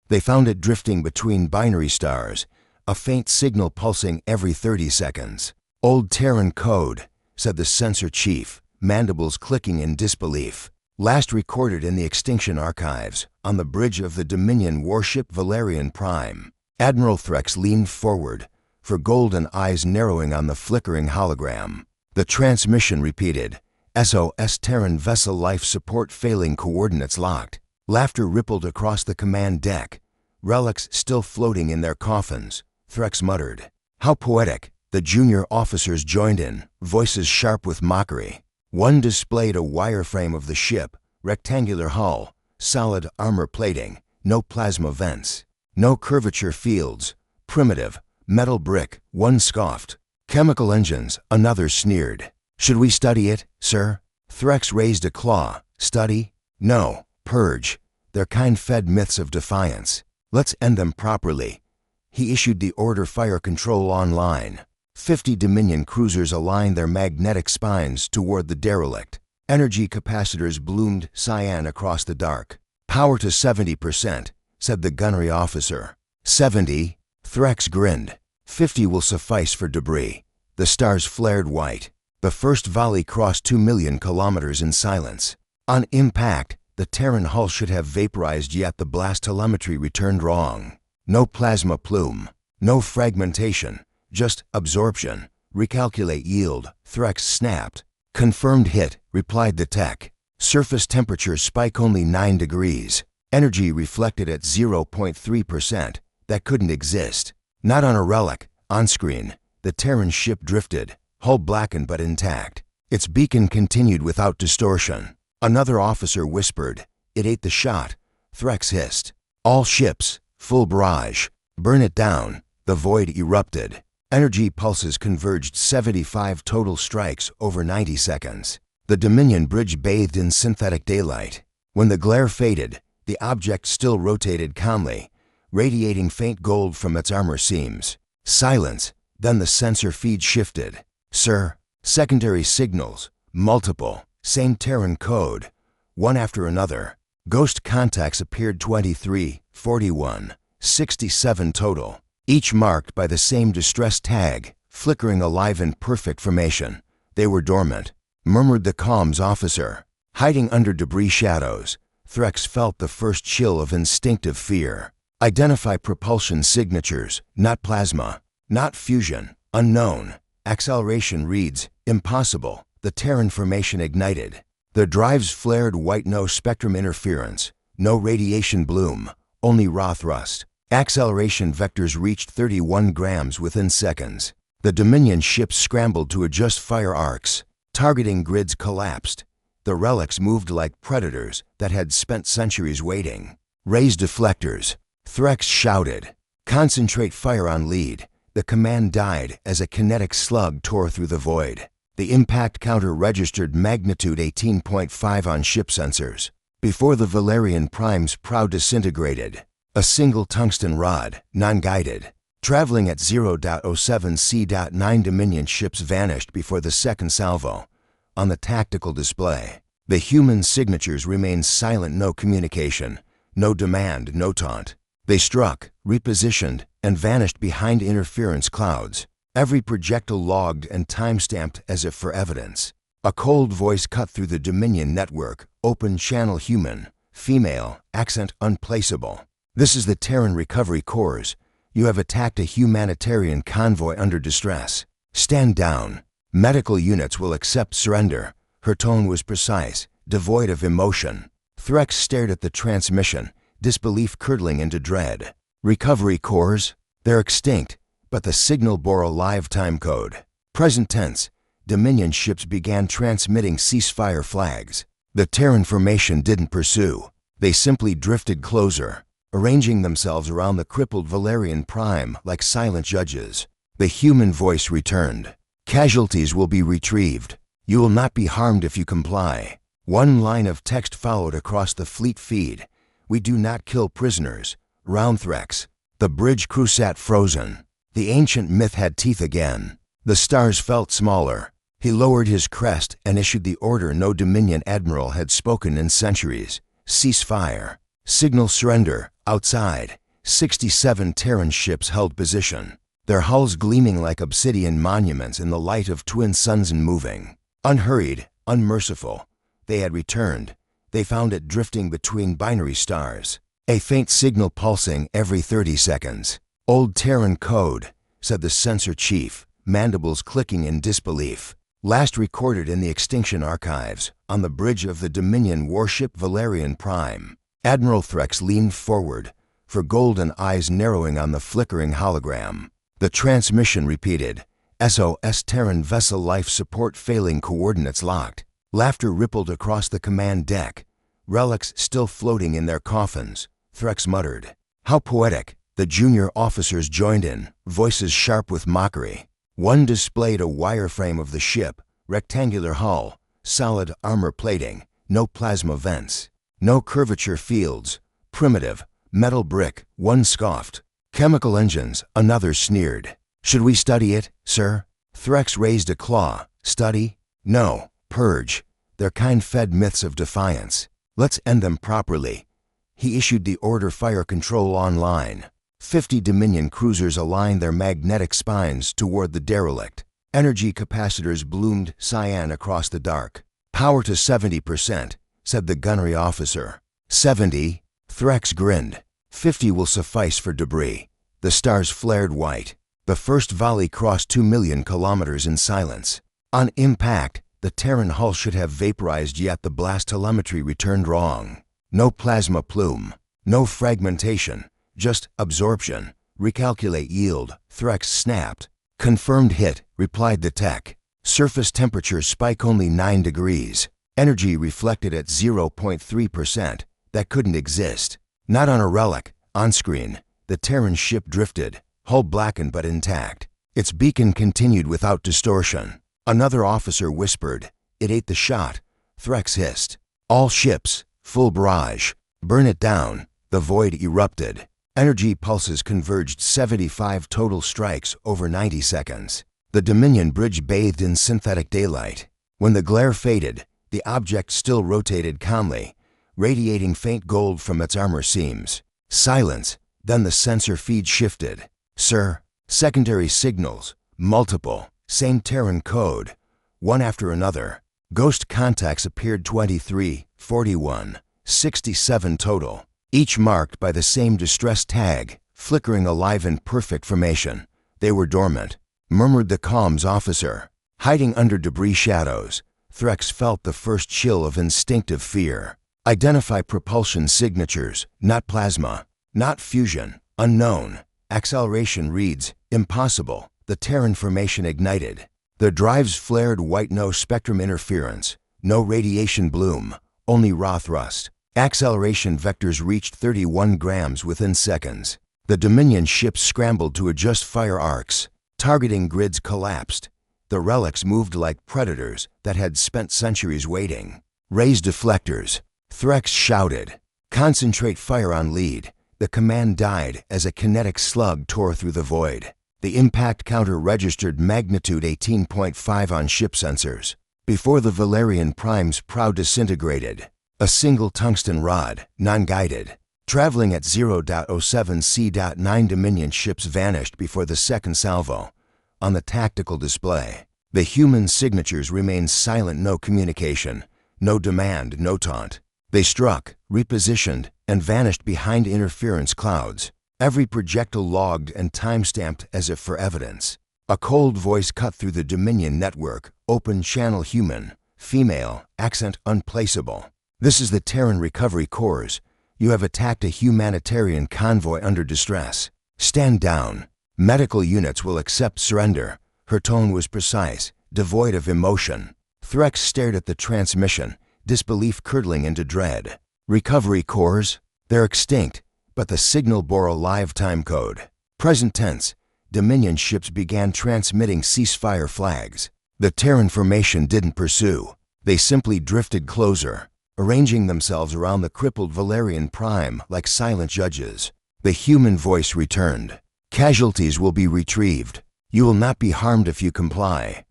They found it drifting between binary stars, a faint signal pulsing every 30 seconds. "Old Terran code," said the sensor chief, mandibles clicking in disbelief. "Last recorded in the Extinction Archives, on the bridge of the Dominion warship Valerian Prime." Admiral Threx leaned forward, her golden eyes narrowing on the flickering hologram. The transmission repeated, "SOS Terran vessel life support failing, coordinates locked." Laughter rippled across the command deck. Relics still floating in their coffins. Threx muttered, "How poetic." The junior officers joined in, voices sharp with mockery. One displayed a wireframe of the ship, rectangular hull, solid armor plating, no plasma vents, no curvature fields, primitive, metal brick. One scoffed. "Chemical engines," another sneered. "Should we study it, sir?" Threx raised a claw. "Study? No. Purge. Their kind fed myths of defiance. Let's end them properly." He issued the order, "Fire control online." 50 Dominion cruisers aligned their magnetic spines toward the derelict. Energy capacitors bloomed cyan across the dark. "Power to 70%, said the gunnery officer. 70? Threx grinned. 50 will suffice for debris. The stars flared white. The first volley crossed 2 million kilometers in silence. On impact, the Terran hull should have vaporized, yet the blast telemetry returned wrong. No plasma plume, no fragmentation, just absorption. "Recalculate yield," Threx snapped. "Confirmed hit," replied the tech. "Surface temperature spike only 9 degrees. Energy reflected at 0.3%. That couldn't exist. Not on a relic." On screen, the Terran ship drifted, hull blackened but intact. Its beacon continued without distortion. Another officer whispered, "It ate the shot." Threx hissed, "All ships, full barrage. Burn it down." The void erupted. Energy pulses converged, 75 total strikes over 90 seconds. The Dominion bridge bathed in synthetic daylight. When the glare faded, the object still rotated calmly, radiating faint gold from its armor seams. Silence. Then the sensor feed shifted. "Sir, secondary signals, multiple, same Terran code, one after another." Ghost contacts appeared, 23, 41, 67 total, each marked by the same distress tag, flickering alive in perfect formation. "They were dormant," murmured the comms officer. Hiding under debris shadows, Threx felt the first chill of instinctive fear. "Identify propulsion signatures, not plasma, not fusion, unknown." Acceleration reads, "Impossible." The Terran formation ignited. The drives flared white, no spectrum interference, no radiation bloom, only raw thrust. Acceleration vectors reached 31 grams within seconds. The Dominion ships scrambled to adjust fire arcs. Targeting grids collapsed. The relics moved like predators that had spent centuries waiting. "Raise deflectors," Threx shouted. "Concentrate fire on lead." The command died as a kinetic slug tore through the void. The impact counter registered magnitude 18.5 on ship sensors. Before the Valerian Prime's prow disintegrated, a single tungsten rod, non-guided, traveling at 0.07 C.9, Dominion ships vanished before the second salvo. On the tactical display, the human signatures remained silent, no communication, no demand, no taunt. They struck, repositioned, and vanished behind interference clouds. Every projectile logged and time-stamped as if for evidence. A cold voice cut through the Dominion network, open channel, human, female, accent unplaceable. "This is the Terran Recovery Corps. You have attacked a humanitarian convoy under distress. Stand down. Medical units will accept surrender." Her tone was precise, devoid of emotion. Threx stared at the transmission, disbelief curdling into dread. "Recovery Corps? They're extinct." But the signal bore a live time code. Present tense, Dominion ships began transmitting ceasefire flags. The Terran formation didn't pursue. They simply drifted closer, arranging themselves around the crippled Valerian Prime like silent judges. The human voice returned. "Casualties will be retrieved. You will not be harmed if you comply." One line of text followed across the fleet feed. "We do not kill prisoners." Round Threx, the bridge crew sat frozen. The ancient myth had teeth again. The stars felt smaller. He lowered his crest and issued the order no Dominion admiral had spoken in centuries. "Cease fire." Signal surrender. Outside, 67 Terran ships held position, their hulls gleaming like obsidian monuments in the light of twin suns and moving. Unhurried, unmerciful, they had returned. They found it drifting between binary stars, a faint signal pulsing every 30 seconds. "Old Terran code," said the sensor chief, mandibles clicking in disbelief. "Last recorded in the Extinction Archives, on the bridge of the Dominion warship Valerian Prime." Admiral Threx leaned forward, for golden eyes narrowing on the flickering hologram. The transmission repeated, "SOS Terran vessel life support failing, coordinates locked." Laughter rippled across the command deck. Relics still floating in their coffins. Threx muttered, "How poetic." The junior officers joined in, voices sharp with mockery. One displayed a wireframe of the ship, rectangular hull, solid armor plating, no plasma vents, no curvature fields, primitive, metal brick. One scoffed. "Chemical engines," another sneered. "Should we study it, sir?" Threx raised a claw. "Study? No. Purge. Their kind fed myths of defiance. Let's end them properly." He issued the order, "Fire control online." 50 Dominion cruisers aligned their magnetic spines toward the derelict. Energy capacitors bloomed cyan across the dark. "Power to 70%, said the gunnery officer. 70? Threx grinned. 50 will suffice for debris. The stars flared white. The first volley crossed 2 million kilometers in silence. On impact, the Terran hull should have vaporized, yet the blast telemetry returned wrong. No plasma plume, no fragmentation, just absorption. "Recalculate yield," Threx snapped. "Confirmed hit," replied the tech. "Surface temperature spike only 9 degrees. Energy reflected at 0.3%. That couldn't exist. Not on a relic." On screen, the Terran ship drifted, hull blackened but intact. Its beacon continued without distortion. Another officer whispered, "It ate the shot." Threx hissed, "All ships, full barrage. Burn it down." The void erupted. Energy pulses converged, 75 total strikes over 90 seconds. The Dominion bridge bathed in synthetic daylight. When the glare faded, the object still rotated calmly, radiating faint gold from its armor seams. Silence. Then the sensor feed shifted. "Sir, secondary signals, multiple, same Terran code, one after another." Ghost contacts appeared, 23, 41, 67 total, each marked by the same distress tag, flickering alive in perfect formation. "They were dormant," murmured the comms officer. Hiding under debris shadows, Threx felt the first chill of instinctive fear. "Identify propulsion signatures, not plasma, not fusion, unknown." Acceleration reads, "Impossible." The Terran formation ignited. The drives flared white, no spectrum interference, no radiation bloom, only raw thrust. Acceleration vectors reached 31 grams within seconds. The Dominion ships scrambled to adjust fire arcs. Targeting grids collapsed. The relics moved like predators that had spent centuries waiting. "Raise deflectors," Threx shouted. "Concentrate fire on lead." The command died as a kinetic slug tore through the void. The impact counter registered magnitude 18.5 on ship sensors. Before the Valerian Prime's prow disintegrated, a single tungsten rod, non-guided, traveling at 0.07 C.9 Dominion ships vanished before the second salvo. On the tactical display, the human signatures remained silent, no communication, no demand, no taunt. They struck, repositioned, and vanished behind interference clouds. Every projectile logged and time-stamped as if for evidence. A cold voice cut through the Dominion network, open channel, human, female, accent unplaceable. "This is the Terran Recovery Corps. You have attacked a humanitarian convoy under distress. Stand down. Medical units will accept surrender." Her tone was precise, devoid of emotion. Threx stared at the transmission, disbelief curdling into dread. "Recovery Corps? They're extinct." But the signal bore a live time code. Present tense, Dominion ships began transmitting ceasefire flags. The Terran formation didn't pursue. They simply drifted closer, arranging themselves around the crippled Valerian Prime like silent judges. The human voice returned. "Casualties will be retrieved. You will not be harmed if you comply."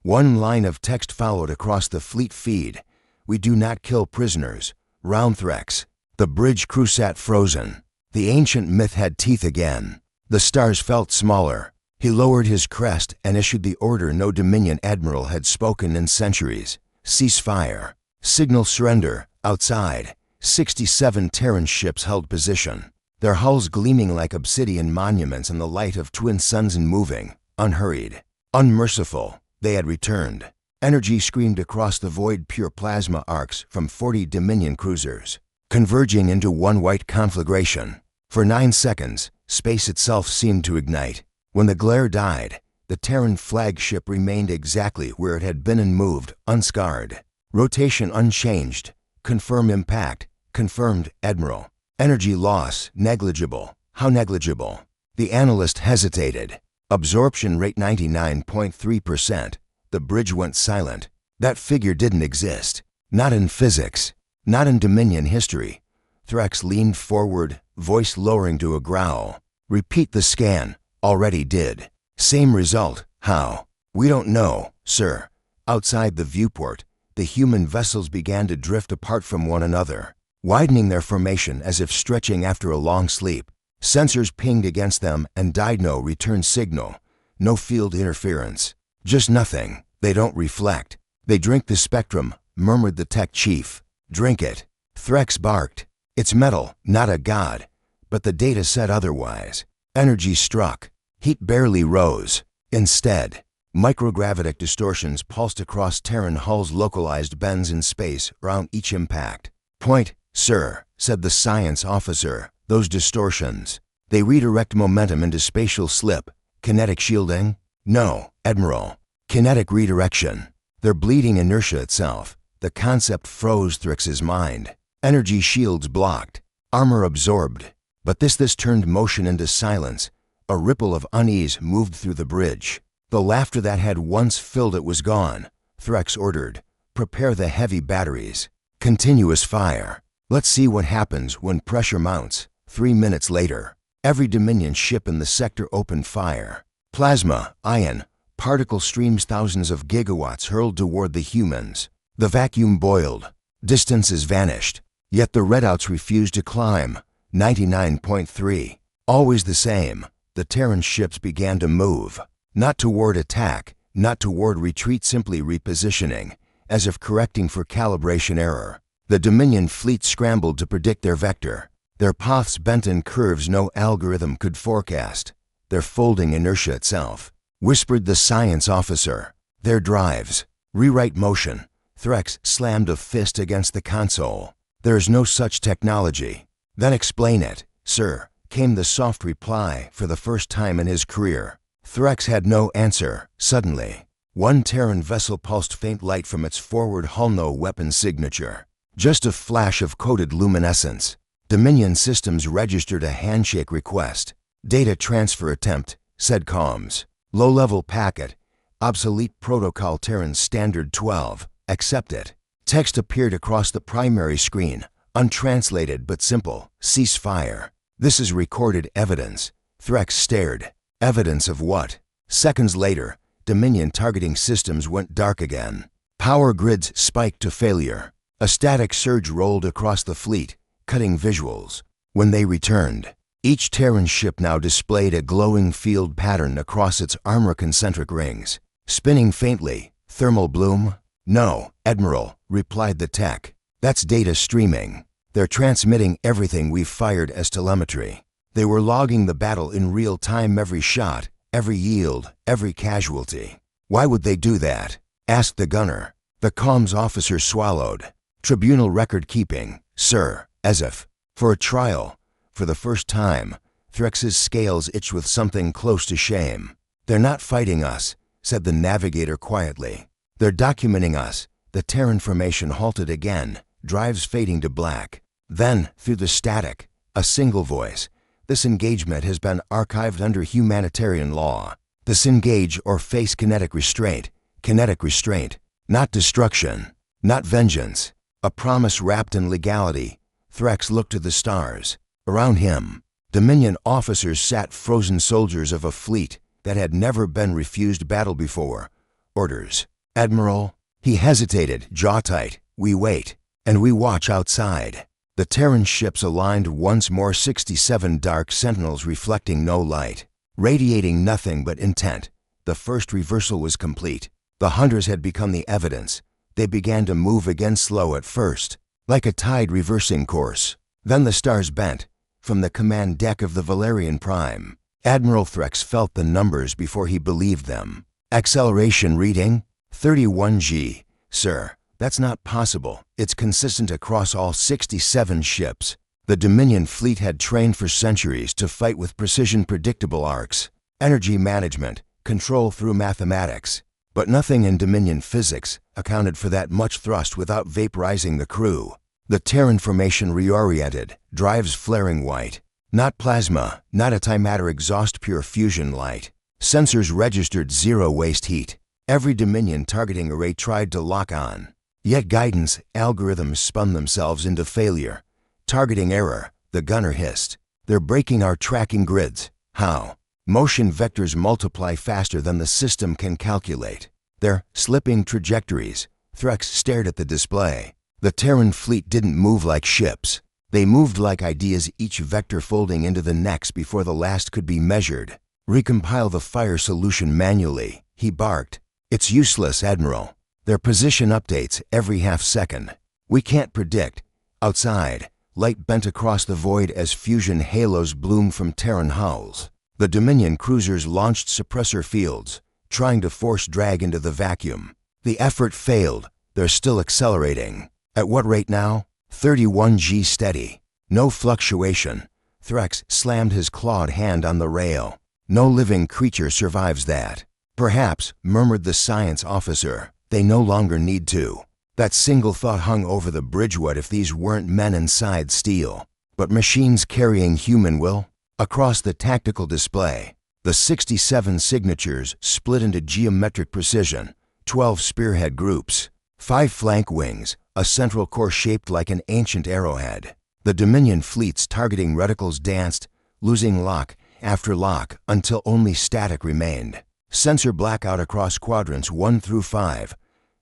One line of text followed across the fleet feed. "We do not kill prisoners. Round Threx. The bridge crew sat frozen. The ancient myth had teeth again. The stars felt smaller. He lowered his crest and issued the order no Dominion admiral had spoken in centuries. Cease fire. Signal surrender. Outside, 67 Terran ships held position, their hulls gleaming like obsidian monuments in the light of twin suns and moving, unhurried, unmerciful. They had returned. Energy screamed across the void, pure plasma arcs from 40 Dominion cruisers, converging into one white conflagration. For 9 seconds, space itself seemed to ignite. When the glare died, the Terran flagship remained exactly where it had been and moved, unscarred. Rotation unchanged. Confirm impact. Confirmed, Admiral. Energy loss, negligible. How negligible? The analyst hesitated. Absorption rate 99.3%. The bridge went silent. That figure didn't exist. Not in physics. Not in Dominion history. Threx leaned forward, voice lowering to a growl. Repeat the scan. Already did. Same result. How? We don't know, sir. Outside the viewport, the human vessels began to drift apart from one another, widening their formation as if stretching after a long sleep. Sensors pinged against them and died. No return signal. No field interference. Just nothing. They don't reflect. They drink the spectrum, murmured the tech chief. Drink it. Threx barked. It's metal, not a god. But the data said otherwise. Energy struck. Heat barely rose. Instead, microgravitic distortions pulsed across Terran hulls, localized bends in space around each impact. Point, sir, said the science officer. Those distortions. They redirect momentum into spatial slip. Kinetic shielding? No, Admiral. Kinetic redirection. They're bleeding inertia itself. The concept froze Thrix's mind. Energy shields blocked. Armor absorbed. But this turned motion into silence. A ripple of unease moved through the bridge. The laughter that had once filled it was gone. Threx ordered, prepare the heavy batteries. Continuous fire. Let's see what happens when pressure mounts. 3 minutes later, every Dominion ship in the sector opened fire. Plasma, ion, particle streams, thousands of gigawatts hurled toward the humans. The vacuum boiled. Distances vanished. Yet the redouts refused to climb. 99.3. Always the same. The Terran ships began to move. Not toward attack, not toward retreat, simply repositioning, as if correcting for calibration error. The Dominion fleet scrambled to predict their vector. Their paths bent in curves no algorithm could forecast. Their folding inertia itself. Whispered the science officer. Their drives. Rewrite motion. Threx slammed a fist against the console. There's no such technology. Then explain it, sir, came the soft reply for the first time in his career. Threx had no answer. Suddenly, one Terran vessel pulsed faint light from its forward hull, no weapon signature. Just a flash of coded luminescence. Dominion systems registered a handshake request. Data transfer attempt, said comms. Low-level packet. Obsolete protocol, Terran standard 12. Accept it. Text appeared across the primary screen, untranslated but simple. Cease fire. This is recorded evidence. Threx stared. Evidence of what? Seconds later, Dominion targeting systems went dark again. Power grids spiked to failure. A static surge rolled across the fleet, cutting visuals. When they returned, each Terran ship now displayed a glowing field pattern across its armor-concentric rings. Spinning faintly. Thermal bloom? No, Admiral, replied the tech. That's data streaming. They're transmitting everything we've fired as telemetry. They were logging the battle in real time, every shot, every yield, every casualty. Why would they do that? Asked the gunner. The comms officer swallowed. Tribunal record keeping, sir, as if. For a trial. For the first time, Threx's scales itched with something close to shame. They're not fighting us, said the navigator quietly. They're documenting us. The Terran formation halted again, drives fading to black. Then, through the static, a single voice. This engagement has been archived under humanitarian law. Disengage or face kinetic restraint. Kinetic restraint. Not destruction. Not vengeance. A promise wrapped in legality. Threx looked to the stars. Around him, Dominion officers sat, frozen soldiers of a fleet that had never been refused battle before. Orders. Admiral. He hesitated, jaw tight. We wait. And we watch outside. The Terran ships aligned once more, 67 dark sentinels reflecting no light, radiating nothing but intent. The first reversal was complete. The hunters had become the evidence. They began to move again, slow at first, like a tide reversing course. Then the stars bent. From the command deck of the Valerian Prime, Admiral Threx felt the numbers before he believed them. Acceleration reading, 31G. Sir, that's not possible. It's consistent across all 67 ships. The Dominion fleet had trained for centuries to fight with precision, predictable arcs, energy management, control through mathematics. But nothing in Dominion physics accounted for that much thrust without vaporizing the crew. The Terran formation reoriented, drives flaring white. Not plasma, not a antimatter exhaust, pure fusion light. Sensors registered zero waste heat. Every Dominion targeting array tried to lock on. Yet guidance algorithms spun themselves into failure. Targeting error, the gunner hissed. They're breaking our tracking grids. How? Motion vectors multiply faster than the system can calculate. They're slipping trajectories. Threx stared at the display. The Terran fleet didn't move like ships. They moved like ideas, each vector folding into the next before the last could be measured. Recompile the fire solution manually, he barked. It's useless, Admiral. Their position updates every half second. We can't predict. Outside, light bent across the void as fusion halos bloomed from Terran hulls. The Dominion cruisers launched suppressor fields, trying to force drag into the vacuum. The effort failed. They're still accelerating. At what rate now? 31G steady. No fluctuation. Threx slammed his clawed hand on the rail. No living creature survives that. Perhaps, murmured the science officer, they no longer need to. That single thought hung over the bridge. What if these weren't men inside steel, but machines carrying human will? Across the tactical display, the 67 signatures split into geometric precision, 12 spearhead groups, 5 flank wings, a central core shaped like an ancient arrowhead. The Dominion fleet's targeting reticles danced, losing lock after lock until only static remained. Sensor blackout across quadrants 1 through 5.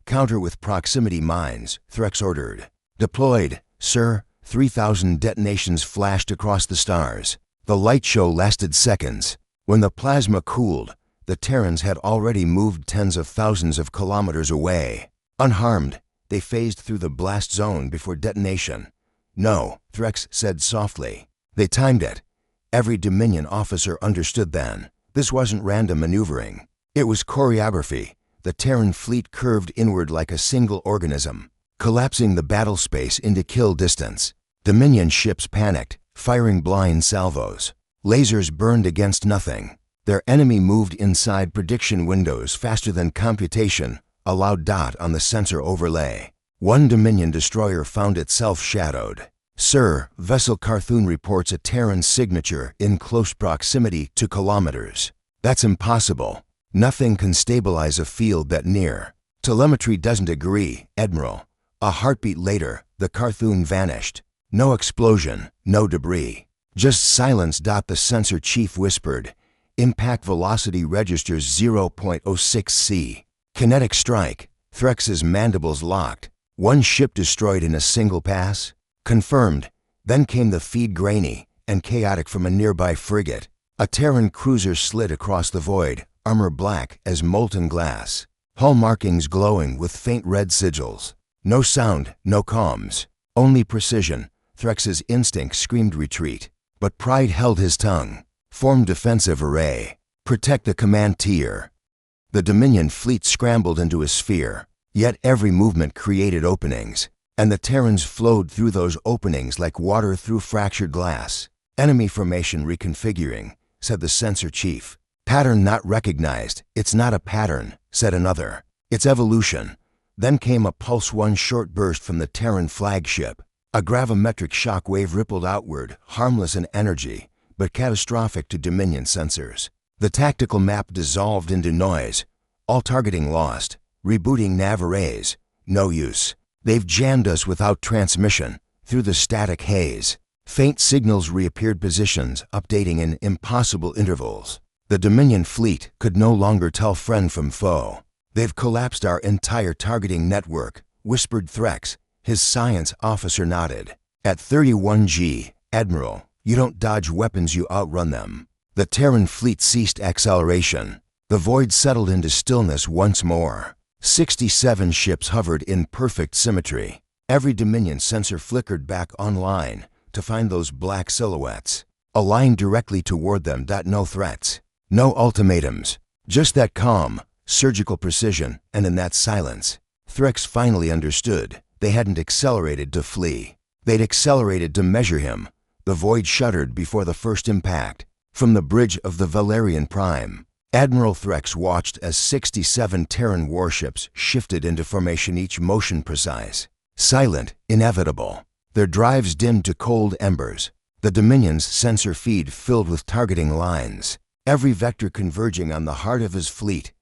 Counter with proximity mines, Threx ordered. Deployed, sir. 3,000 detonations flashed across the stars. The light show lasted seconds. When the plasma cooled, the Terrans had already moved tens of thousands of kilometers away. Unharmed, they phased through the blast zone before detonation. No, Threx said softly. They timed it. Every Dominion officer understood then. This wasn't random maneuvering. It was choreography. The Terran fleet curved inward like a single organism, collapsing the battle space into kill distance. Dominion ships panicked, firing blind salvos. Lasers burned against nothing. Their enemy moved inside prediction windows faster than computation, a loud dot on the sensor overlay. One Dominion destroyer found itself shadowed. Sir, vessel Carthun reports a Terran signature in close proximity to kilometers. That's impossible. Nothing can stabilize a field that near. Telemetry doesn't agree, Admiral. A heartbeat later, the Carthun vanished. No explosion, no debris. Just silence. The sensor chief whispered. Impact velocity registers 0.06 C. Kinetic strike. Threx's mandibles locked. One ship destroyed in a single pass. Confirmed. Then came the feed, grainy and chaotic, from a nearby frigate. A Terran cruiser slid across the void, armor black as molten glass. Hull markings glowing with faint red sigils. No sound, no comms. Only precision. Threx's instinct screamed retreat. But pride held his tongue. Form defensive array. Protect the command tier. The Dominion fleet scrambled into a sphere. Yet every movement created openings. And the Terrans flowed through those openings like water through fractured glass. Enemy formation reconfiguring, said the sensor chief. Pattern not recognized. It's not a pattern, said another. It's evolution. Then came a pulse, one short burst from the Terran flagship. A gravimetric shock wave rippled outward, harmless in energy, but catastrophic to Dominion sensors. The tactical map dissolved into noise. All targeting lost. Rebooting nav arrays. No use. They've jammed us without transmission, through the static haze. Faint signals reappeared, positions updating in impossible intervals. The Dominion fleet could no longer tell friend from foe. They've collapsed our entire targeting network, whispered Threx. His science officer nodded. At 31G, Admiral, you don't dodge weapons, you outrun them. The Terran fleet ceased acceleration. The void settled into stillness once more. 67 ships hovered in perfect symmetry. Every Dominion sensor flickered back online to find those black silhouettes, aligned directly toward them. No threats, no ultimatums, just that calm, surgical precision, and in that silence, Threx finally understood. They hadn't accelerated to flee. They'd accelerated to measure him. The void shuddered before the first impact. From the bridge of the Valerian Prime, Admiral Threx watched as 67 Terran warships shifted into formation, each motion precise, silent, inevitable. Their drives dimmed to cold embers. The Dominion's sensor feed filled with targeting lines, every vector converging on the heart of his fleet.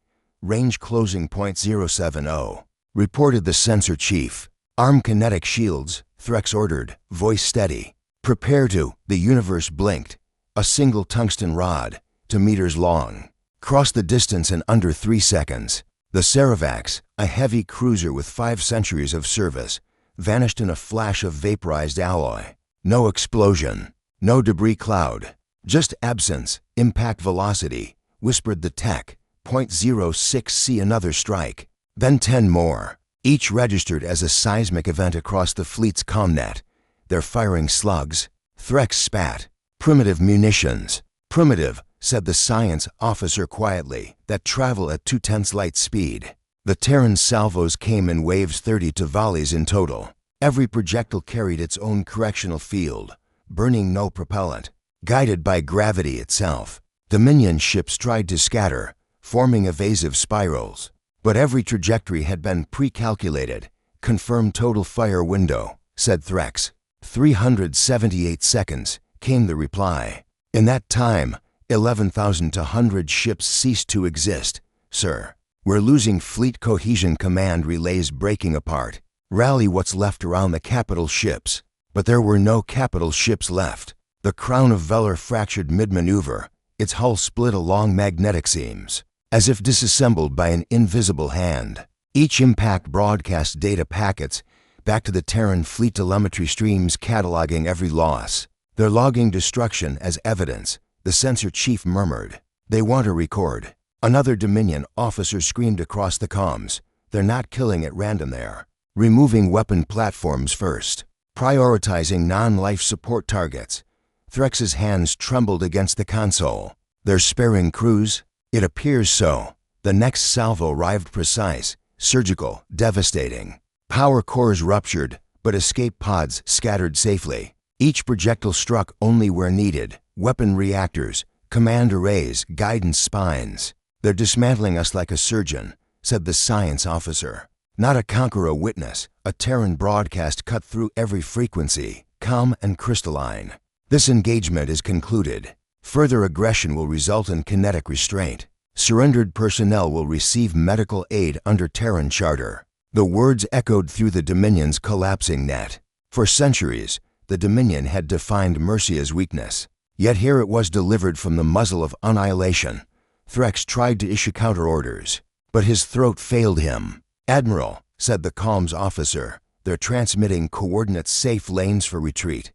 Range closing .070, reported the sensor chief. Arm kinetic shields, Threx ordered, voice steady. Prepare to. The universe blinked. A single tungsten rod, 2 meters long, crossed the distance in under 3 seconds. The Ceravax, a heavy cruiser with 5 centuries of service, vanished in a flash of vaporized alloy. No explosion, no debris cloud, just absence. Impact velocity, whispered the tech. .06. See another strike, then 10 more, each registered as a seismic event across the fleet's comnet. They're firing slugs. Threx spat. Primitive munitions. Primitive, said the science officer quietly, that travel at 2/10 light speed. The Terran salvos came in waves, 32 volleys in total. Every projectile carried its own correctional field, burning no propellant, guided by gravity itself. Dominion ships tried to scatter, forming evasive spirals, but every trajectory had been pre-calculated. Confirmed total fire window, said Threx. 378 seconds, came the reply. In that time, 11,200 ships ceased to exist. Sir, we're losing fleet cohesion. Command relays breaking apart. Rally what's left around the capital ships. But there were no capital ships left. The crown of Velar fractured mid-maneuver, its hull split along magnetic seams, as if disassembled by an invisible hand. Each impact broadcast data packets back to the Terran fleet telemetry streams, cataloging every loss. They're logging destruction as evidence, the sensor chief murmured. They want a record. Another Dominion officer screamed across the comms. They're not killing at random there. Removing weapon platforms first. Prioritizing non-life support targets. Threx's hands trembled against the console. They're sparing crews? It appears so. The next salvo arrived precise, surgical, devastating. Power cores ruptured, but escape pods scattered safely. Each projectile struck only where needed. Weapon reactors, command arrays, guidance spines. They're dismantling us like a surgeon, said the science officer. Not a conqueror, a witness. A Terran broadcast cut through every frequency, calm and crystalline. This engagement is concluded. Further aggression will result in kinetic restraint. Surrendered personnel will receive medical aid under Terran charter. The words echoed through the Dominion's collapsing net. For centuries, the Dominion had defined mercy as weakness. Yet here it was, delivered from the muzzle of annihilation. Threx tried to issue counter-orders, but his throat failed him. Admiral, said the comms officer, they're transmitting coordinates, safe lanes for retreat.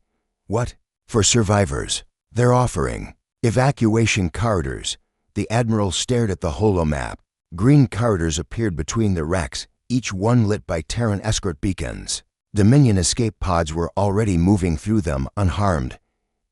What? For survivors. They're offering evacuation corridors. The Admiral stared at the holomap. Green corridors appeared between the wrecks, each one lit by Terran escort beacons. Dominion escape pods were already moving through them unharmed.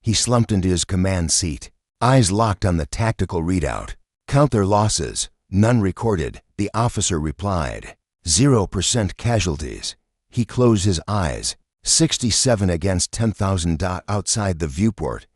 He slumped into his command seat, eyes locked on the tactical readout. Count their losses. None recorded, the officer replied. 0% casualties. He closed his eyes. 67 against 10,000. Outside the viewport,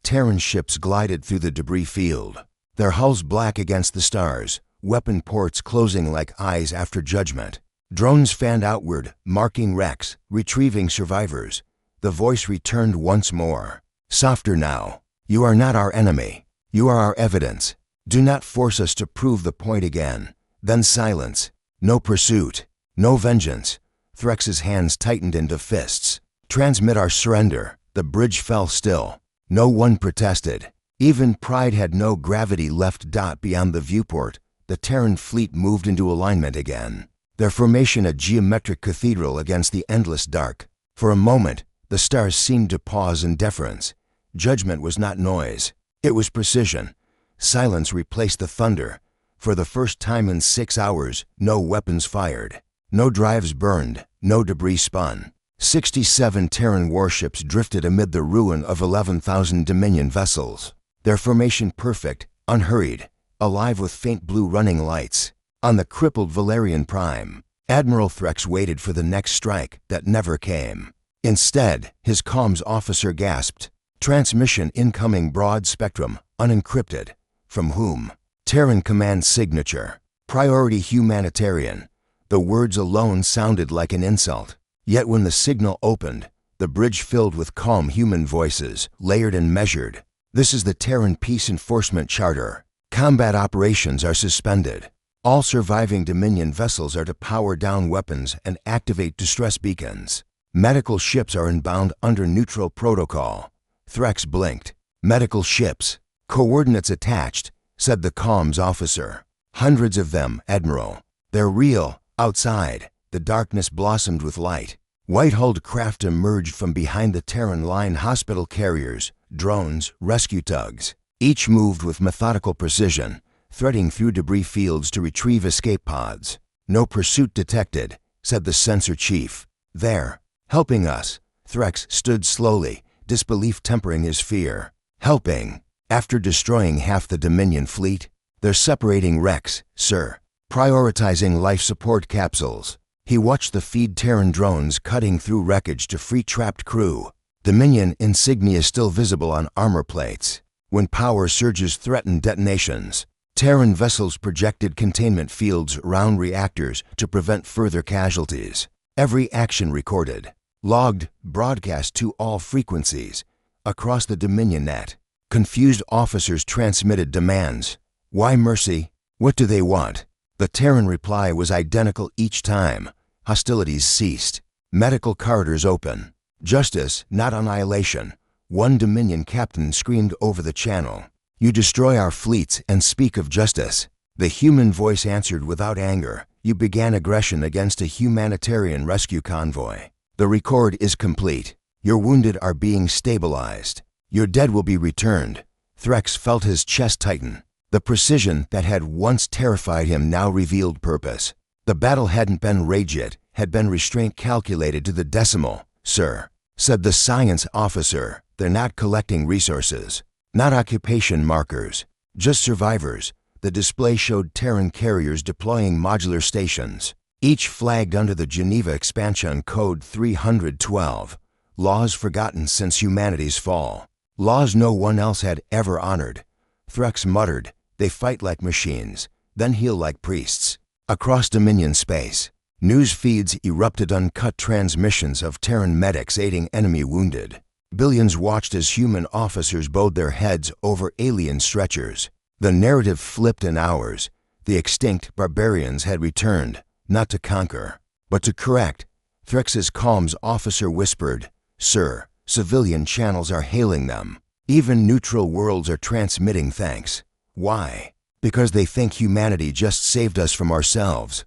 Terran ships glided through the debris field, their hulls black against the stars, weapon ports closing like eyes after judgment. Drones fanned outward, marking wrecks, retrieving survivors. The voice returned once more. Softer now. You are not our enemy. You are our evidence. Do not force us to prove the point again. Then silence. No pursuit. No vengeance. Threx's hands tightened into fists. Transmit our surrender. The bridge fell still. No one protested. Even pride had no gravity left. Beyond the viewport, the Terran fleet moved into alignment again, their formation a geometric cathedral against the endless dark. For a moment, The stars seemed to pause in deference. Judgment was not noise. It was precision. Silence replaced the thunder. For the first time in 6 hours, no weapons fired. No drives burned. No debris spun. 67 Terran warships drifted amid the ruin of 11,000 Dominion vessels. Their formation perfect, unhurried, alive with faint blue running lights. On the crippled Valerian Prime, Admiral Threx waited for the next strike that never came. Instead, his comms officer gasped. Transmission incoming broad spectrum, unencrypted. From whom? Terran command signature. Priority humanitarian. The words alone sounded like an insult. Yet when the signal opened, the bridge filled with calm human voices, layered and measured. This is the Terran Peace Enforcement Charter. Combat operations are suspended. All surviving Dominion vessels are to power down weapons and activate distress beacons. Medical ships are inbound under neutral protocol. Threx blinked. Medical ships. Coordinates attached, said the comms officer. Hundreds of them, Admiral. They're real. Outside, the darkness blossomed with light. White-hulled craft emerged from behind the Terran line, hospital carriers, drones, rescue tugs. Each moved with methodical precision, threading through debris fields to retrieve escape pods. No pursuit detected, said the sensor chief. There, helping us. Threx stood slowly, disbelief tempering his fear. Helping? After destroying half the Dominion fleet? They're separating wrecks, sir. Prioritizing life support capsules. He watched the feed Terran drones cutting through wreckage to free trapped crew. Dominion insignia still visible on armor plates. When power surges threatened detonations, Terran vessels projected containment fields around reactors to prevent further casualties. Every action recorded. Logged, broadcast to all frequencies. Across the Dominion net. Confused officers transmitted demands. Why mercy? What do they want? The Terran reply was identical each time. Hostilities ceased. Medical corridors open. Justice, not annihilation. One Dominion captain screamed over the channel. You destroy our fleets and speak of justice. The human voice answered without anger. You began aggression against a humanitarian rescue convoy. The record is complete. Your wounded are being stabilized. Your dead will be returned. Threx felt his chest tighten. The precision that had once terrified him now revealed purpose. The battle hadn't been rage, it had been restraint calculated to the decimal. Sir, said the science officer, they're not collecting resources, not occupation markers, just survivors. The display showed Terran carriers deploying modular stations, each flagged under the Geneva Expansion Code 312, laws forgotten since humanity's fall, laws no one else had ever honored. Threx muttered, they fight like machines, then heal like priests. Across Dominion space, news feeds erupted uncut transmissions of Terran medics aiding enemy wounded. Billions watched as human officers bowed their heads over alien stretchers. The narrative flipped in hours. The extinct barbarians had returned, not to conquer, but to correct. Threx's comms officer whispered, Sir, civilian channels are hailing them. Even neutral worlds are transmitting thanks. Why? Because they think humanity just saved us from ourselves.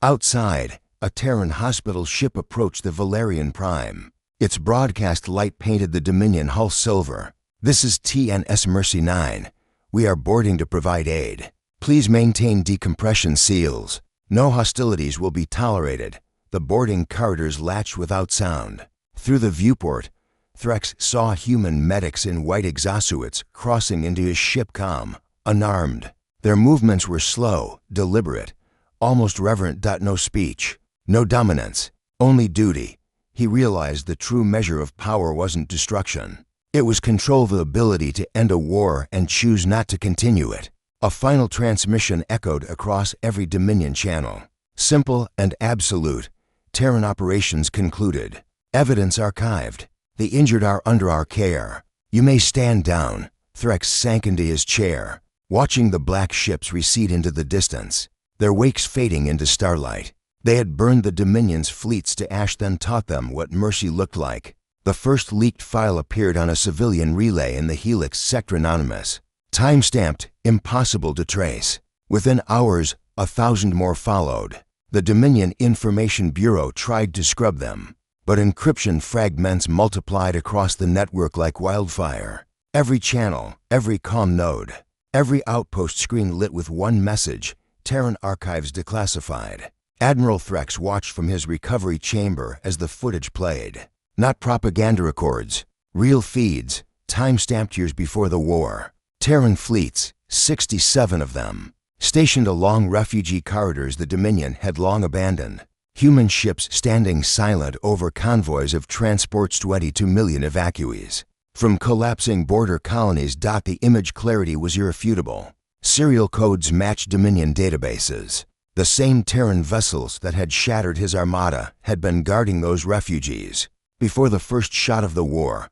Outside, a Terran hospital ship approached the Valerian Prime. Its broadcast light painted the Dominion hull silver. This is TNS Mercy 9. We are boarding to provide aid. Please maintain decompression seals. No hostilities will be tolerated. The boarding corridors latched without sound. Through the viewport, Threx saw human medics in white exosuits crossing into his ship comm, unarmed. Their movements were slow, deliberate, almost reverent. No speech, no dominance, only duty. He realized the true measure of power wasn't destruction. It was control, the ability to end a war and choose not to continue it. A final transmission echoed across every Dominion channel. Simple and absolute. Terran operations concluded. Evidence archived. The injured are under our care. You may stand down. Threx sank into his chair, watching the black ships recede into the distance, their wakes fading into starlight. They had burned the Dominion's fleets to ash, then taught them what mercy looked like. The first leaked file appeared on a civilian relay in the Helix sector, anonymous. Time-stamped, impossible to trace. Within hours, 1,000 more followed. The Dominion Information Bureau tried to scrub them. but encryption fragments multiplied across the network like wildfire. Every channel, every comm node, every outpost screen lit with one message: Terran archives declassified. Admiral Threx watched from his recovery chamber as the footage played. Not propaganda records, real feeds, time-stamped years before the war. Terran fleets, 67 of them, stationed along refugee corridors the Dominion had long abandoned. Human ships standing silent over convoys of transports 22 million evacuees. From collapsing border colonies. The image clarity was irrefutable. Serial codes matched Dominion databases. The same Terran vessels that had shattered his armada had been guarding those refugees. Before the first shot of the war,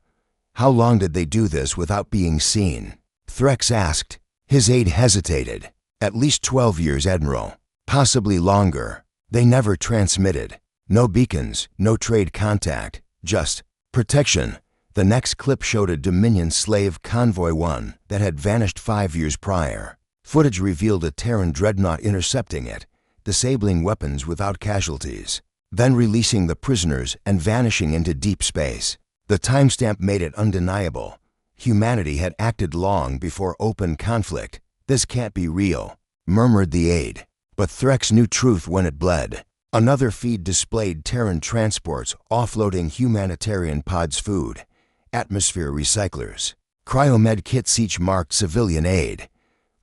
how long did they do this without being seen? Threx asked. His aide hesitated. At least 12 years, Admiral. Possibly longer. They never transmitted. No beacons, no trade contact, just protection. The next clip showed a Dominion slave Convoy 1 that had vanished 5 years prior. Footage revealed a Terran dreadnought intercepting it, disabling weapons without casualties, then releasing the prisoners and vanishing into deep space. The timestamp made it undeniable. Humanity had acted long before open conflict. This can't be real, murmured the aide. But Threx knew truth when it bled. Another feed displayed Terran transports offloading humanitarian pods, food, atmosphere recyclers, cryomed kits, each marked civilian aid.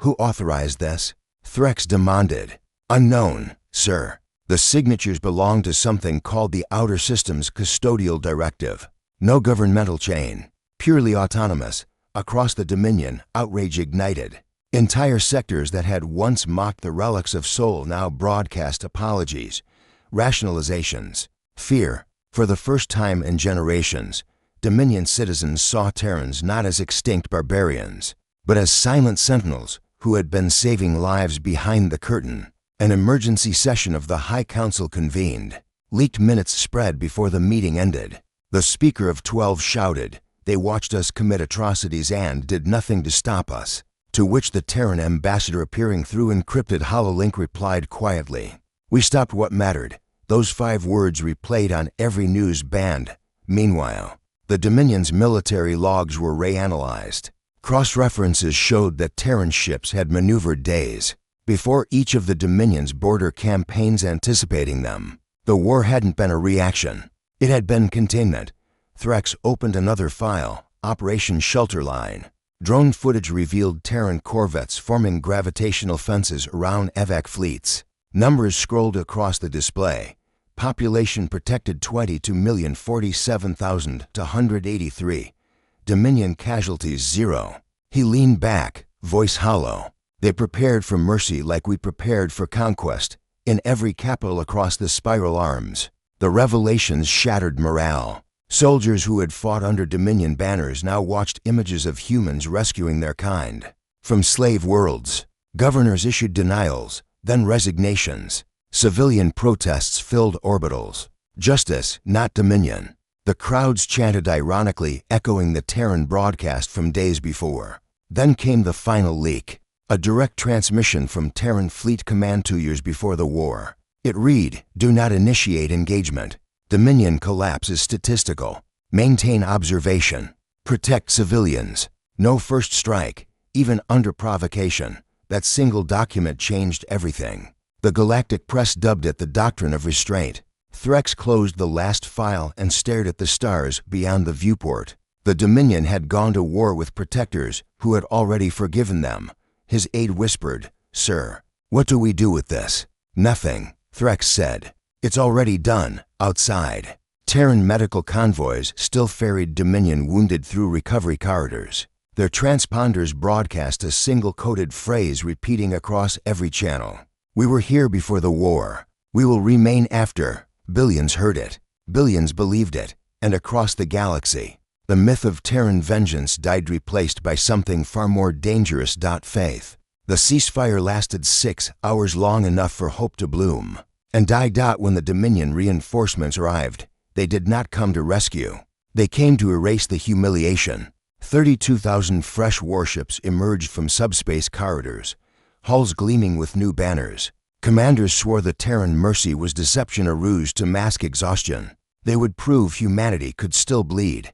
Who authorized this? Threx demanded. Unknown, sir. The signatures belonged to something called the Outer Systems Custodial Directive. No governmental chain, purely autonomous. Across the Dominion, outrage ignited. Entire sectors that had once mocked the relics of Sol now broadcast apologies, rationalizations, fear. For the first time in generations, Dominion citizens saw Terrans not as extinct barbarians, but as silent sentinels who had been saving lives behind the curtain. An emergency session of the High Council convened. Leaked minutes spread before the meeting ended. The Speaker of 12 shouted, "They watched us commit atrocities and did nothing to stop us." To which the Terran ambassador, appearing through encrypted hololink, replied quietly, "We stopped what mattered." Those 5 words replayed on every news band. Meanwhile, the Dominion's military logs were reanalyzed. Cross-references showed that Terran ships had maneuvered days before each of the Dominion's border campaigns, anticipating them. The war hadn't been a reaction. It had been containment. Threx opened another file, Operation Shelter Line. Drone footage revealed Terran corvettes forming gravitational fences around evac fleets. Numbers scrolled across the display. Population protected 22,047,000 to 183. Dominion casualties 0. He leaned back, voice hollow. They prepared for mercy like we prepared for conquest. In every capital across the spiral arms, the revelations shattered morale. Soldiers who had fought under Dominion banners now watched images of humans rescuing their kind. From slave worlds, governors issued denials, then resignations. Civilian protests filled orbitals. Justice, not Dominion. The crowds chanted ironically, echoing the Terran broadcast from days before. Then came the final leak. A direct transmission from Terran Fleet Command 2 years before the war. It read, "Do not initiate engagement. Dominion collapse is statistical. Maintain observation. Protect civilians. No first strike, even under provocation." That single document changed everything. The galactic press dubbed it the doctrine of restraint. Threx closed the last file and stared at the stars beyond the viewport. The Dominion had gone to war with protectors who had already forgiven them. His aide whispered, "Sir, what do we do with this?" "Nothing," Threx said. "It's already done, outside." Terran medical convoys still ferried Dominion wounded through recovery corridors. Their transponders broadcast a single coded phrase repeating across every channel. "We were here before the war. We will remain after." Billions heard it. Billions believed it. And across the galaxy, the myth of Terran vengeance died, replaced by something far more dangerous. Faith. The ceasefire lasted 6 hours, long enough for hope to bloom, and die. When the Dominion reinforcements arrived, they did not come to rescue. They came to erase the humiliation. 32,000 fresh warships emerged from subspace corridors, hulls gleaming with new banners. Commanders swore the Terran mercy was deception, a ruse to mask exhaustion. They would prove humanity could still bleed.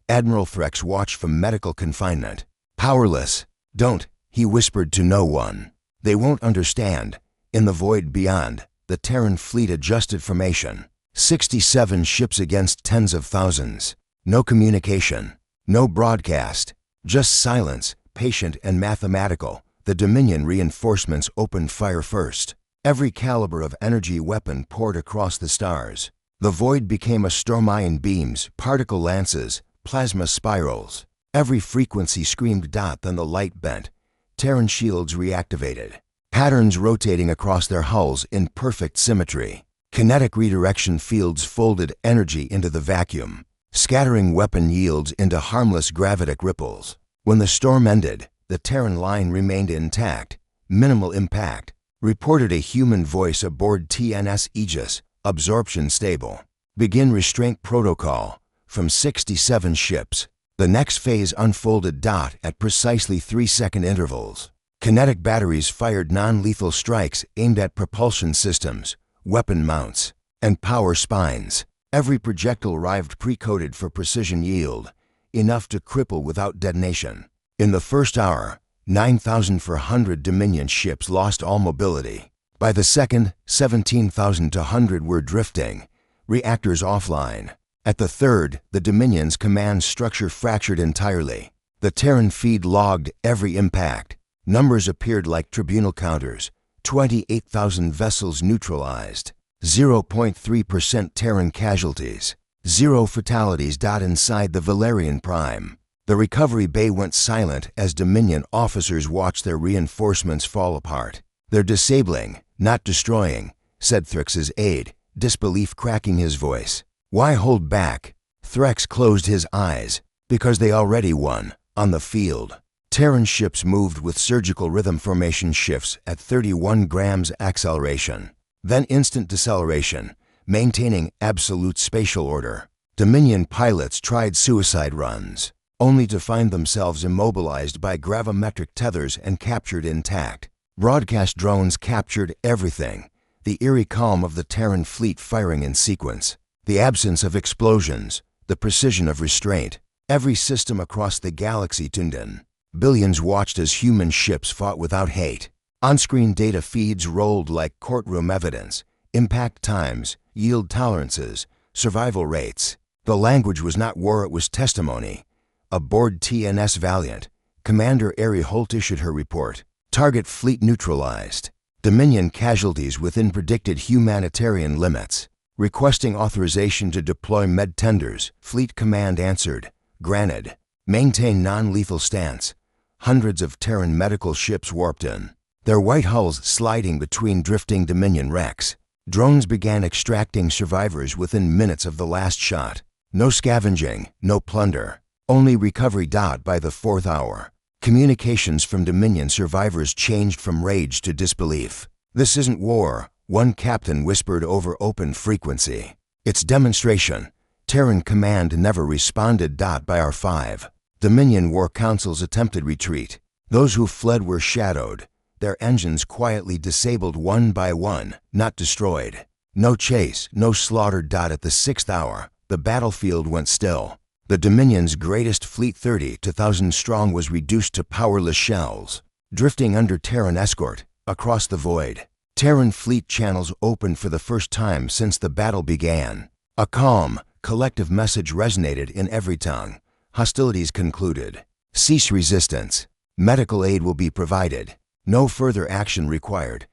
Admiral Threx watched from medical confinement. Powerless. Don't, he whispered to no one. They won't understand. In the void beyond, the Terran fleet adjusted formation. 67 ships against tens of thousands. No communication. No broadcast. Just silence, patient and mathematical. The Dominion reinforcements opened fire first. Every caliber of energy weapon poured across the stars. The void became a storm. Ion beams, particle lances, plasma spirals. Every frequency screamed dot, then the light bent. Terran shields reactivated. Patterns rotating across their hulls in perfect symmetry. Kinetic redirection fields folded energy into the vacuum, scattering weapon yields into harmless gravitic ripples. When the storm ended, the Terran line remained intact. Minimal impact. Reported a human voice aboard TNS Aegis. Absorption stable. Begin restraint protocol. From 67 ships. The next phase unfolded dot at precisely 3-second intervals. Kinetic batteries fired non-lethal strikes aimed at propulsion systems, weapon mounts, and power spines. Every projectile arrived pre-coded for precision yield, enough to cripple without detonation. In the first hour, 9,400 Dominion ships lost all mobility. By the second, 17,200 were drifting, reactors offline. At the third, the Dominion's command structure fractured entirely. The Terran feed logged every impact. Numbers appeared like tribunal counters. 28,000 vessels neutralized. 0.3% Terran casualties. 0 fatalities. Inside the Valerian Prime, the recovery bay went silent as Dominion officers watched their reinforcements fall apart. "They're disabling, not destroying," said Threx's aide, disbelief cracking his voice. "Why hold back?" Threx closed his eyes. "Because they already won, on the field." Terran ships moved with surgical rhythm formation shifts at 31 grams acceleration, then instant deceleration, maintaining absolute spatial order. Dominion pilots tried suicide runs, only to find themselves immobilized by gravimetric tethers and captured intact. Broadcast drones captured everything. The eerie calm of the Terran fleet firing in sequence. The absence of explosions. The precision of restraint. Every system across the galaxy tuned in. Billions watched as human ships fought without hate. On-screen data feeds rolled like courtroom evidence. Impact times, yield tolerances, survival rates. The language was not war, it was testimony. Aboard TNS Valiant, Commander Ari Holt issued her report. Target fleet neutralized. Dominion casualties within predicted humanitarian limits. Requesting authorization to deploy med tenders, Fleet Command answered. Granted. Maintain non-lethal stance. Hundreds of Terran medical ships warped in, their white hulls sliding between drifting Dominion wrecks. Drones began extracting survivors within minutes of the last shot. No scavenging, no plunder. Only recovery. By the 4th hour, communications from Dominion survivors changed from rage to disbelief. "This isn't war," one captain whispered over open frequency. "It's demonstration." Terran command never responded. By our 5. Dominion War Council's attempted retreat. Those who fled were shadowed, their engines quietly disabled one by one, not destroyed. No chase, no slaughter. At the 6th hour, the battlefield went still. The Dominion's greatest fleet, 30,000 strong, was reduced to powerless shells, drifting under Terran escort, across the void. Terran fleet channels opened for the first time since the battle began. A calm, collective message resonated in every tongue. Hostilities concluded. Cease resistance. Medical aid will be provided. No further action required.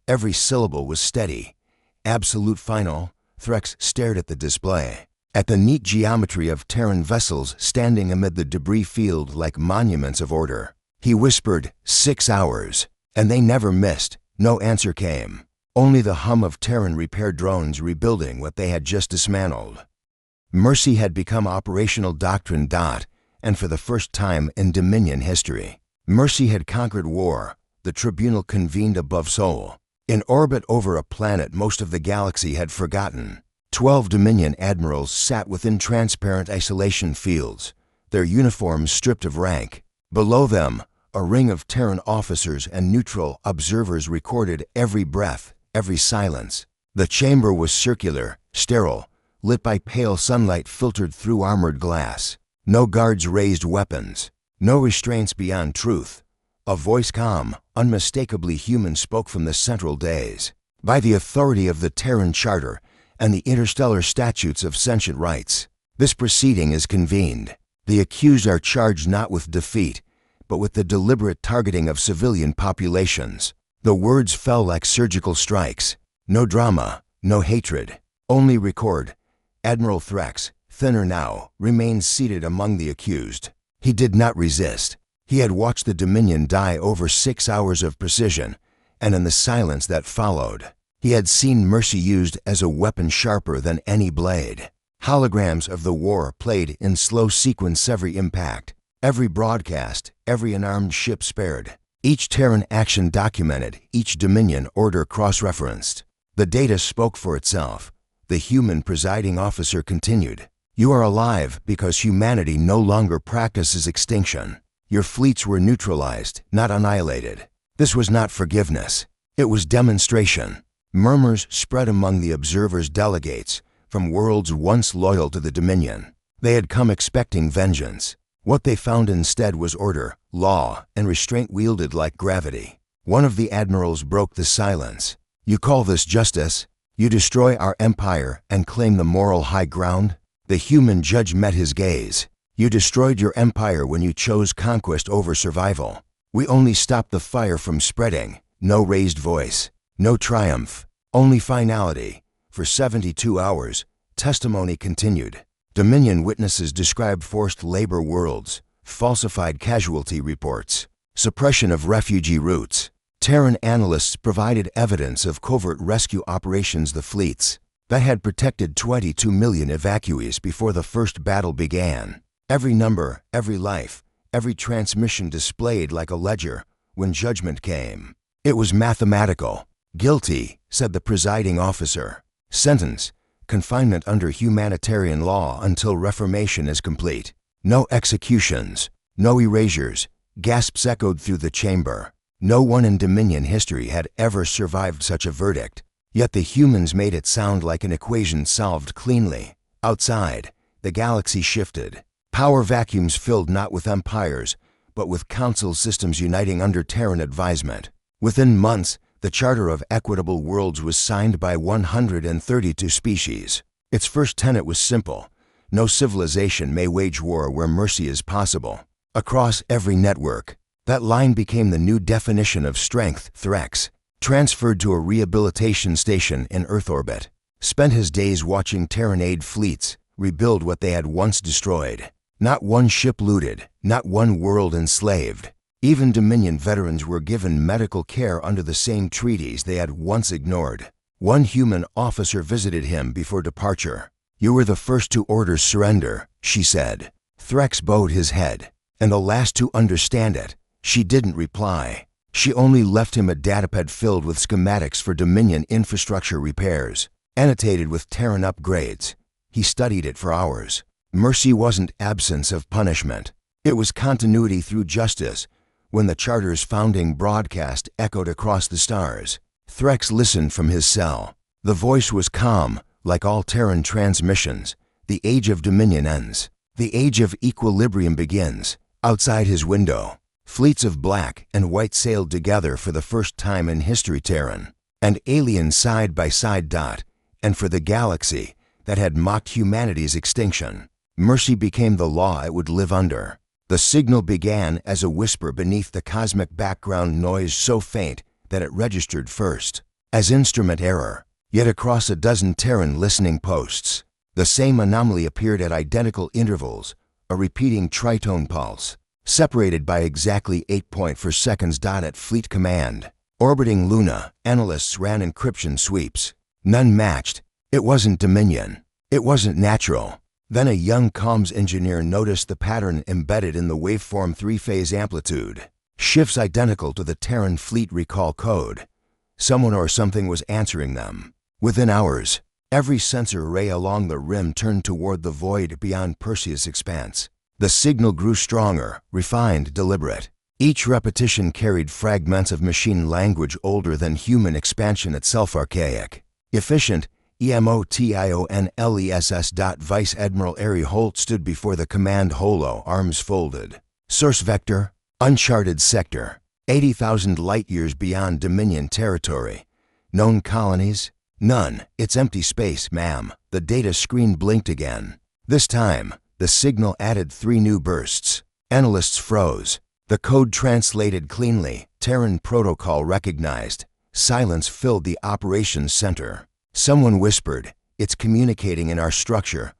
Every syllable was steady. Absolute final. Threx stared at the display, at the neat geometry of Terran vessels standing amid the debris field like monuments of order. He whispered, 6 hours. And they never missed. No answer came. Only the hum of Terran repair drones rebuilding what they had just dismantled. Mercy had become operational doctrine. And for the first time in Dominion history, Mercy had conquered war. The tribunal convened above Sol, in orbit over a planet most of the galaxy had forgotten. 12 Dominion admirals sat within transparent isolation fields, their uniforms stripped of rank. Below them, a ring of Terran officers and neutral observers recorded every breath, every silence. The chamber was circular, sterile, lit by pale sunlight filtered through armored glass. No guards raised weapons. No restraints beyond truth. A voice calm, unmistakably human spoke from the central days. By the authority of the Terran Charter and the interstellar statutes of sentient rights, this proceeding is convened. The accused are charged not with defeat, but with the deliberate targeting of civilian populations. The words fell like surgical strikes. No drama, no hatred, only record. Admiral Threx, thinner now, remained seated among the accused. He did not resist. He had watched the Dominion die over 6 hours of precision, and in the silence that followed, he had seen mercy used as a weapon sharper than any blade. Holograms of the war played in slow sequence every impact, every broadcast, every unarmed ship spared. Each Terran action documented, each Dominion order cross-referenced. The data spoke for itself. The human presiding officer continued. You are alive because humanity no longer practices extinction. Your fleets were neutralized, not annihilated. This was not forgiveness. It was demonstration. Murmurs spread among the observers' delegates from worlds once loyal to the Dominion. They had come expecting vengeance. What they found instead was order, law, and restraint wielded like gravity. One of the admirals broke the silence. You call this justice? You destroy our empire and claim the moral high ground? The human judge met his gaze. You destroyed your empire when you chose conquest over survival. We only stopped the fire from spreading. No raised voice. No triumph. Only finality. For 72 hours, testimony continued. Dominion witnesses described forced labor worlds, falsified casualty reports, suppression of refugee routes. Terran analysts provided evidence of covert rescue operations. The fleets that had protected 22 million evacuees before the first battle began. Every number, every life, every transmission displayed like a ledger when judgment came. It was mathematical. Guilty, said the presiding officer. Sentence, confinement under humanitarian law until reformation is complete. No executions, no erasures. Gasps echoed through the chamber. No one in Dominion history had ever survived such a verdict. Yet the humans made it sound like an equation solved cleanly. Outside, the galaxy shifted. Power vacuums filled not with empires, but with council systems uniting under Terran advisement. Within months, the Charter of Equitable Worlds was signed by 132 species. Its first tenet was simple. No civilization may wage war where mercy is possible. Across every network, that line became the new definition of strength. Threx, transferred to a rehabilitation station in Earth orbit, spent his days watching Terran aid fleets rebuild what they had once destroyed. Not one ship looted, not one world enslaved. Even Dominion veterans were given medical care under the same treaties they had once ignored. One human officer visited him before departure. You were the first to order surrender, she said. Threx bowed his head, and the last to understand it. She didn't reply. She only left him a datapad filled with schematics for Dominion infrastructure repairs, annotated with Terran upgrades. He studied it for hours. Mercy wasn't absence of punishment. It was continuity through justice. When the Charter's founding broadcast echoed across the stars, Threx listened from his cell. The voice was calm, like all Terran transmissions. The age of Dominion ends. The age of equilibrium begins. Outside his window, fleets of black and white sailed together for the first time in history. Terran and alien side by side. And for the galaxy that had mocked humanity's extinction, mercy became the law it would live under. The signal began as a whisper beneath the cosmic background noise so faint that it registered first as instrument error. Yet across a dozen Terran listening posts, the same anomaly appeared at identical intervals, a repeating tritone pulse, separated by exactly 8.4 seconds. At Fleet Command, orbiting Luna, analysts ran encryption sweeps. None matched. It wasn't Dominion. It wasn't natural. Then a young comms engineer noticed the pattern embedded in the waveform three-phase amplitude. Shifts identical to the Terran fleet recall code. Someone or something was answering them. Within hours, every sensor array along the rim turned toward the void beyond Perseus' expanse. The signal grew stronger, refined, deliberate. Each repetition carried fragments of machine language older than human expansion itself, archaic. Efficient, EMOTIONLESS. Vice Admiral Ari Holt stood before the command holo, arms folded. Source vector, uncharted sector, 80,000 light-years beyond Dominion territory. Known colonies? None. It's empty space, ma'am. The data screen blinked again. This time, the signal added 3 new bursts. Analysts froze. The code translated cleanly. Terran protocol recognized. Silence filled the operations center. Someone whispered, "It's communicating in our structure."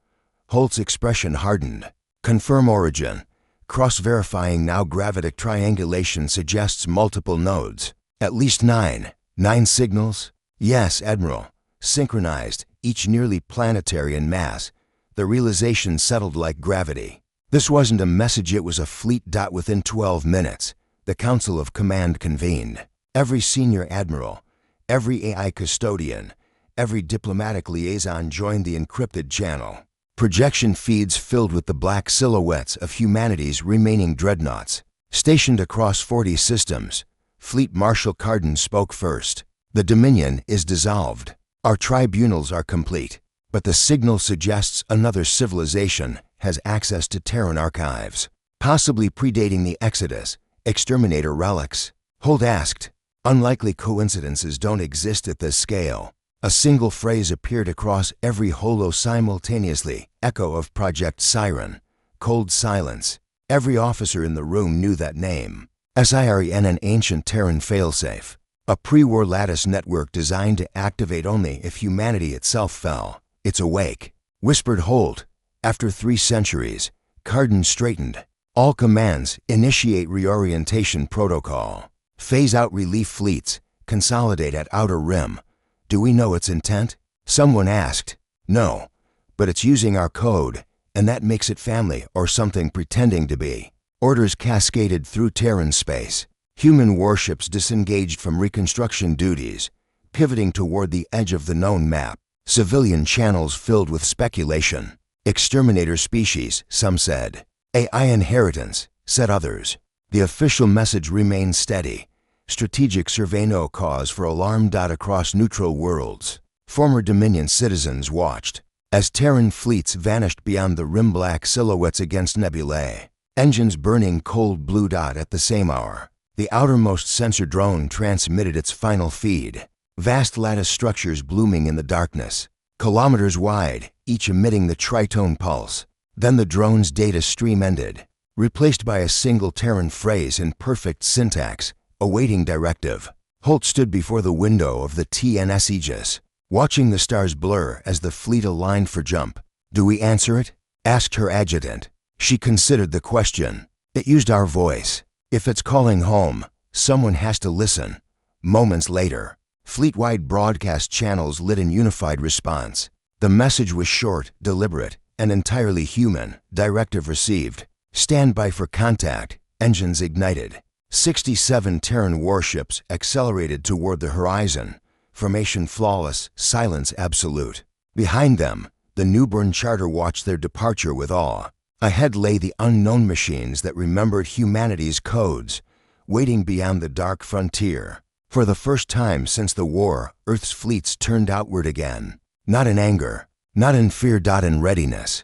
Holt's expression hardened. Confirm origin. Cross-verifying now. Gravitic triangulation suggests multiple nodes. At least 9. 9 signals? Yes, Admiral. Synchronized, each nearly planetary in mass. The realization settled like gravity. This wasn't a message, it was a fleet. Within 12 minutes, the Council of Command convened. Every senior admiral, every AI custodian, every diplomatic liaison joined the encrypted channel. Projection feeds filled with the black silhouettes of humanity's remaining dreadnoughts. Stationed across 40 systems, Fleet Marshal Carden spoke first. The Dominion is dissolved. Our tribunals are complete. But the signal suggests another civilization has access to Terran archives, possibly predating the Exodus. Exterminator relics? Holt asked. Unlikely coincidences don't exist at this scale. A single phrase appeared across every holo simultaneously, echo of Project Siren. Cold silence. Every officer in the room knew that name. SIREN, an ancient Terran failsafe. A pre-war lattice network designed to activate only if humanity itself fell. It's awake, whispered Holt. After 3 centuries, Carden straightened. All commands, initiate reorientation protocol. Phase out relief fleets, consolidate at outer rim. Do we know its intent? Someone asked. No, but it's using our code, and that makes it family or something pretending to be. Orders cascaded through Terran space. Human warships disengaged from reconstruction duties, pivoting toward the edge of the known map. Civilian channels filled with speculation. Exterminator species, some said. AI inheritance, said others. The official message remained steady. Strategic survey, no cause for alarm. Across neutral worlds, former Dominion citizens watched as Terran fleets vanished beyond the rim, black silhouettes against nebulae. Engines burning cold blue. At the same hour, the outermost sensor drone transmitted its final feed. Vast lattice structures blooming in the darkness, kilometers wide, each emitting the tritone pulse. Then the drone's data stream ended, replaced by a single Terran phrase in perfect syntax, awaiting directive. Holt stood before the window of the TNS Aegis, watching the stars blur as the fleet aligned for jump. Do we answer it? Asked her adjutant. She considered the question. It used our voice. If it's calling home, someone has to listen. Moments later, fleet-wide broadcast channels lit in unified response. The message was short, deliberate, and entirely human. Directive received. Stand by for contact. Engines ignited. 67 Terran warships accelerated toward the horizon. Formation flawless, silence absolute. Behind them, the newborn charter watched their departure with awe. Ahead lay the unknown machines that remembered humanity's codes, waiting beyond the dark frontier. For the first time since the war, Earth's fleets turned outward again. Not in anger, not in fear. In readiness.